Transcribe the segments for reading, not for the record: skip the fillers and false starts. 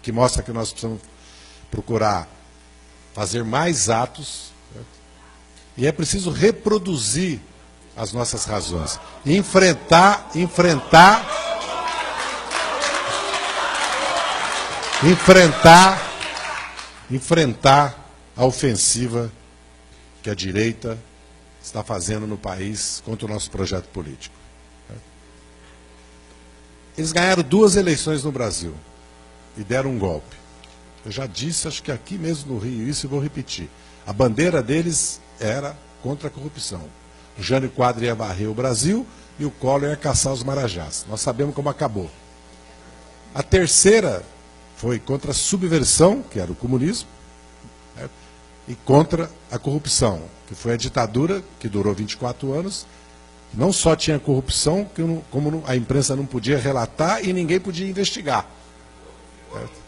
que mostra que nós precisamos procurar fazer mais atos, certo? E é preciso reproduzir as nossas razões. Enfrentar a ofensiva que a direita está fazendo no país contra o nosso projeto político. Eles ganharam 2 eleições no Brasil e deram um golpe. Eu já disse, acho que aqui mesmo no Rio, isso, e vou repetir. A bandeira deles era contra a corrupção. O Jânio Quadros ia varrer o Brasil e o Collor ia caçar os marajás. Nós sabemos como acabou. A terceira foi contra a subversão, que era o comunismo, certo? E contra a corrupção, que foi a ditadura, que durou 24 anos. Não só tinha corrupção, como a imprensa não podia relatar e ninguém podia investigar. Certo?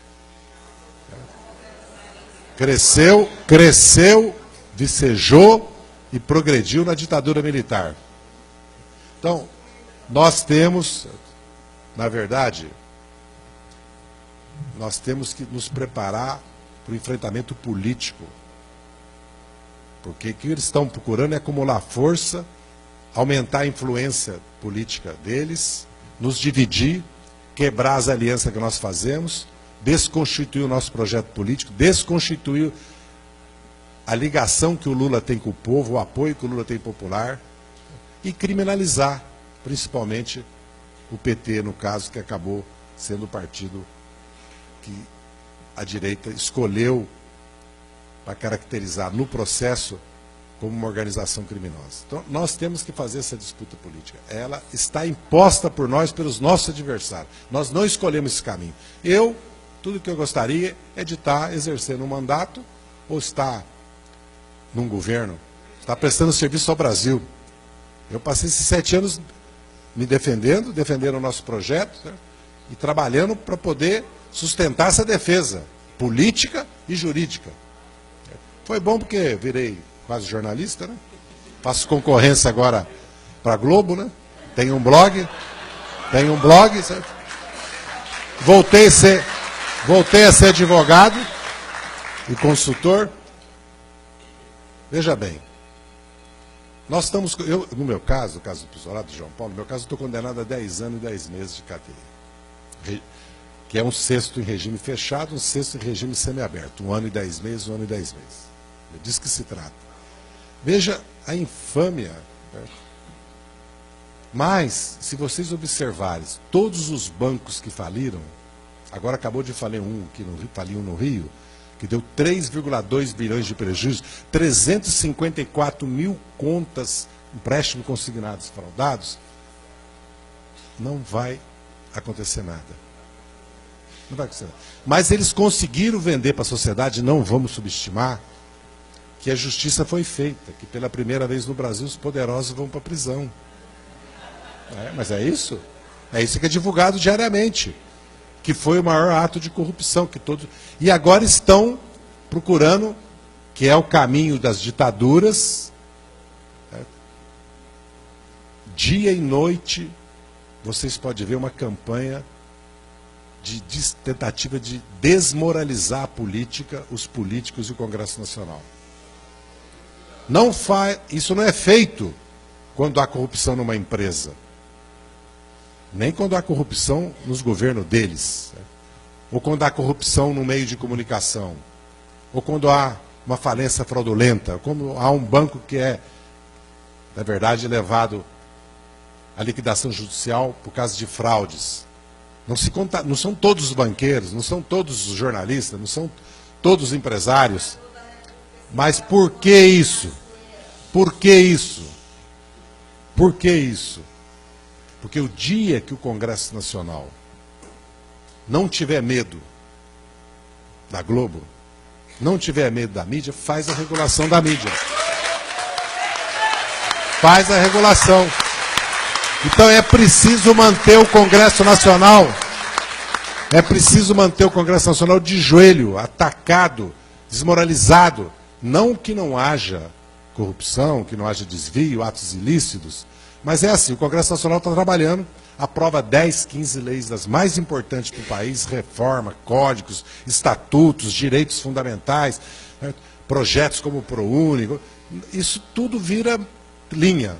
Cresceu, vicejou e progrediu na ditadura militar. Então, nós temos, na verdade, nós temos que nos preparar para o enfrentamento político. Porque o que eles estão procurando é acumular força, aumentar a influência política deles, nos dividir, quebrar as alianças que nós fazemos, desconstituir o nosso projeto político, desconstituir a ligação que o Lula tem com o povo, o apoio que o Lula tem popular, e criminalizar, principalmente, o PT, no caso, que acabou sendo o partido que a direita escolheu para caracterizar no processo como uma organização criminosa. Então, nós temos que fazer essa disputa política. Ela está imposta por nós, pelos nossos adversários. Nós não escolhemos esse caminho. Tudo que eu gostaria é de estar exercendo um mandato ou estar num governo, estar prestando serviço ao Brasil. Eu passei esses 7 anos me defendendo o nosso projeto, né, e trabalhando para poder sustentar essa defesa política e jurídica. Foi bom porque virei quase jornalista, né? Faço concorrência agora para a Globo, né? Tenho um blog, certo? Voltei a ser advogado e consultor. Veja bem, nós estamos, no meu caso, o caso do Pisolado, de João Paulo, no meu caso, eu estou condenado a 10 anos e 10 meses de cadeia, que é um 6º em regime fechado, um 6º em regime semiaberto, 1 ano e 10 meses, 1 ano e 10 meses. É disso que se trata. Veja a infâmia. Certo? Mas, se vocês observarem, todos os bancos que faliram, agora acabou de falir faliu no Rio, que deu 3,2 bilhões de prejuízo, 354 mil contas, empréstimos consignados fraudados, não vai acontecer nada. Não vai acontecer nada. Mas eles conseguiram vender para a sociedade, não vamos subestimar, que a justiça foi feita, que pela primeira vez no Brasil os poderosos vão para a prisão. Mas é isso? É isso que é divulgado diariamente. Que foi o maior ato de corrupção que todos. E agora estão procurando, que é o caminho das ditaduras, certo? Dia e noite, vocês podem ver uma campanha de tentativa de desmoralizar a política, os políticos e o Congresso Nacional. Isso não é feito quando há corrupção numa empresa. Nem quando há corrupção nos governos deles. Certo? Ou quando há corrupção no meio de comunicação. Ou quando há uma falência fraudulenta. Ou quando há um banco que é, na verdade, levado à liquidação judicial por causa de fraudes. Não são todos os banqueiros, não são todos os jornalistas, não são todos os empresários. Mas por que isso? Por que isso? Por que isso? Porque o dia que o Congresso Nacional não tiver medo da Globo, não tiver medo da mídia, faz a regulação da mídia. Faz a regulação. Então é preciso manter o Congresso Nacional, de joelho, atacado, desmoralizado. Não que não haja corrupção, que não haja desvio, atos ilícitos, mas é assim, o Congresso Nacional está trabalhando, aprova 10, 15 leis das mais importantes para o país, reforma, códigos, estatutos, direitos fundamentais, certo? Projetos como o ProUni, isso tudo vira linha.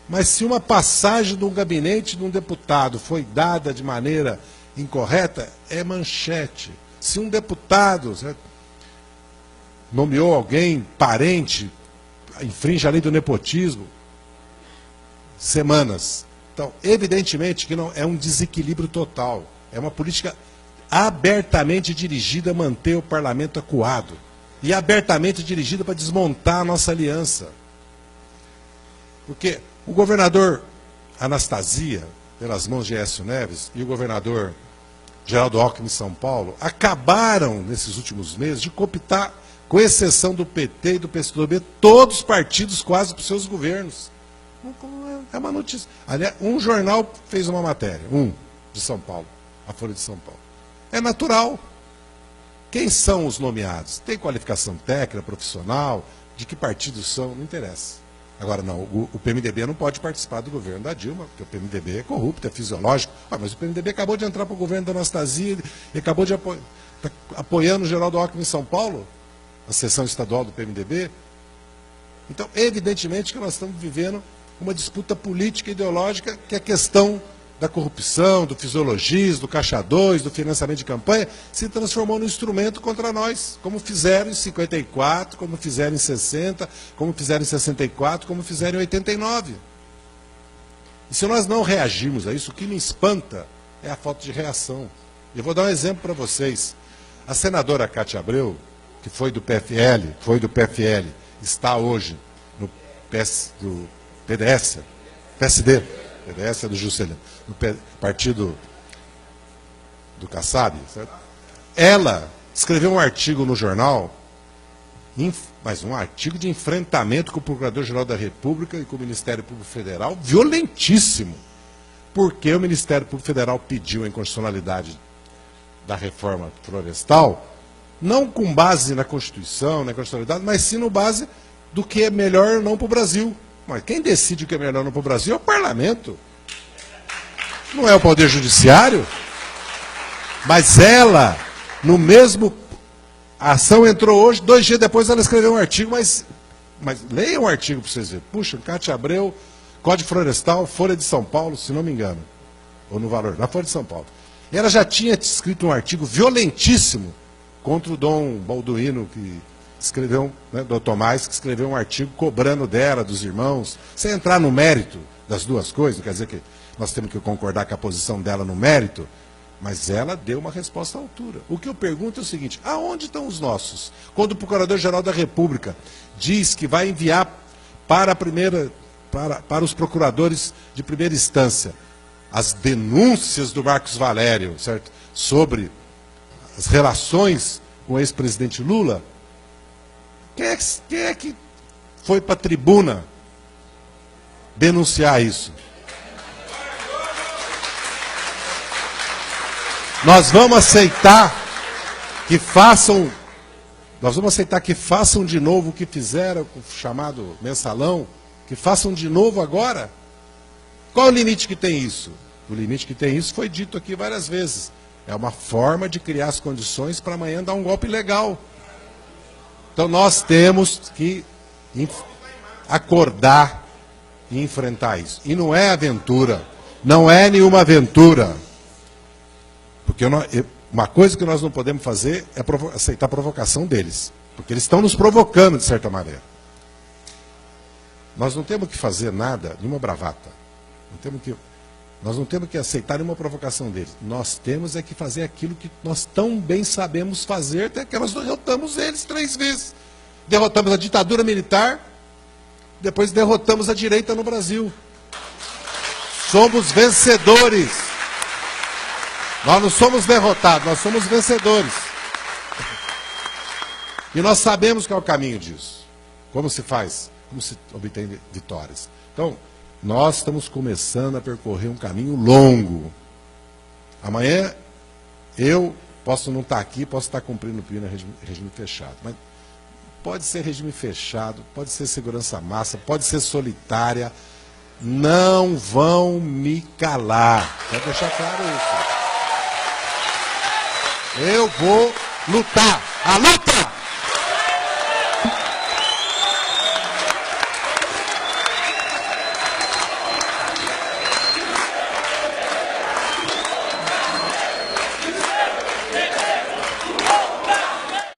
Mas se uma passagem de um gabinete de um deputado foi dada de maneira incorreta, é manchete. Se um deputado, certo, nomeou alguém, parente, infringe a lei do nepotismo, semanas. Então, evidentemente que não é um desequilíbrio total. É uma política abertamente dirigida a manter o parlamento acuado. E abertamente dirigida para desmontar a nossa aliança. Porque o governador Anastasia, pelas mãos de Aécio Neves, e o governador Geraldo Alckmin em São Paulo, acabaram, nesses últimos meses, de cooptar, com exceção do PT e do PSDB, todos os partidos quase para os seus governos. É uma notícia. Aliás, um jornal fez uma matéria, de São Paulo, a Folha de São Paulo. É natural. Quem são os nomeados? Tem qualificação técnica, profissional? De que partido são? Não interessa. Agora, não, o PMDB não pode participar do governo da Dilma, porque o PMDB é corrupto, é fisiológico. Mas o PMDB acabou de entrar para o governo da Anastasia e acabou de apoiando o Geraldo Alckmin em São Paulo, a seção estadual do PMDB. Então, evidentemente que nós estamos vivendo uma disputa política e ideológica, que é a questão da corrupção, do fisiologismo, do caixa 2, do financiamento de campanha, se transformou num instrumento contra nós, como fizeram em 54, como fizeram em 60, como fizeram em 64, como fizeram em 89. E se nós não reagirmos a isso, o que me espanta é a falta de reação. Eu vou dar um exemplo para vocês. A senadora Cátia Abreu, que foi do PFL, está hoje no PDS, PSD, PDS é do Juscelino, no partido do Kassab, certo? Ela escreveu um artigo no jornal, mas um artigo de enfrentamento com o Procurador-Geral da República e com o Ministério Público Federal, violentíssimo, porque o Ministério Público Federal pediu a inconstitucionalidade da reforma florestal, não com base na Constituição, na constitucionalidade, mas sim no base do que é melhor ou não para o Brasil. Mas quem decide o que é melhor ou não para o Brasil é o parlamento. Não é o Poder Judiciário. Mas ela, no mesmo... A ação entrou hoje, 2 dias depois ela escreveu um artigo, mas leiam o artigo para vocês verem. Puxa, Cátia Abreu, Código Florestal, Folha de São Paulo, se não me engano. Ou no Valor, na Folha de São Paulo. E ela já tinha escrito um artigo violentíssimo contra o Dom Balduino, que escreveu, né, do Tomás, que escreveu um artigo cobrando dela, dos irmãos, sem entrar no mérito das duas coisas, não quer dizer que nós temos que concordar com a posição dela no mérito, mas ela deu uma resposta à altura. O que eu pergunto é o seguinte, aonde estão os nossos? Quando o Procurador-Geral da República diz que vai enviar para os procuradores de primeira instância as denúncias do Marcos Valério, certo? Sobre as relações com o ex-presidente Lula, quem é que foi para a tribuna denunciar isso? Nós vamos aceitar que façam de novo o que fizeram com o chamado mensalão, que façam de novo agora? Qual é o limite que tem isso? O limite que tem isso foi dito aqui várias vezes. É uma forma de criar as condições para amanhã dar um golpe legal. Então nós temos que acordar e enfrentar isso. E não é aventura, não é nenhuma aventura. Porque uma coisa que nós não podemos fazer é aceitar a provocação deles. Porque eles estão nos provocando, de certa maneira. Nós não temos que fazer nada, nenhuma bravata. Nós não temos que aceitar nenhuma provocação deles. Nós temos é que fazer aquilo que nós tão bem sabemos fazer, até que nós derrotamos eles 3 vezes. Derrotamos a ditadura militar, depois derrotamos a direita no Brasil. Somos vencedores. Nós não somos derrotados, nós somos vencedores. E nós sabemos qual é o caminho disso. Como se faz, como se obtém vitórias. Então, nós estamos começando a percorrer um caminho longo. Amanhã, eu posso não estar aqui, posso estar cumprindo o pino regime fechado. Mas pode ser regime fechado, pode ser segurança massa, pode ser solitária. não vão me calar. Quero deixar claro isso. Eu vou lutar. A luta!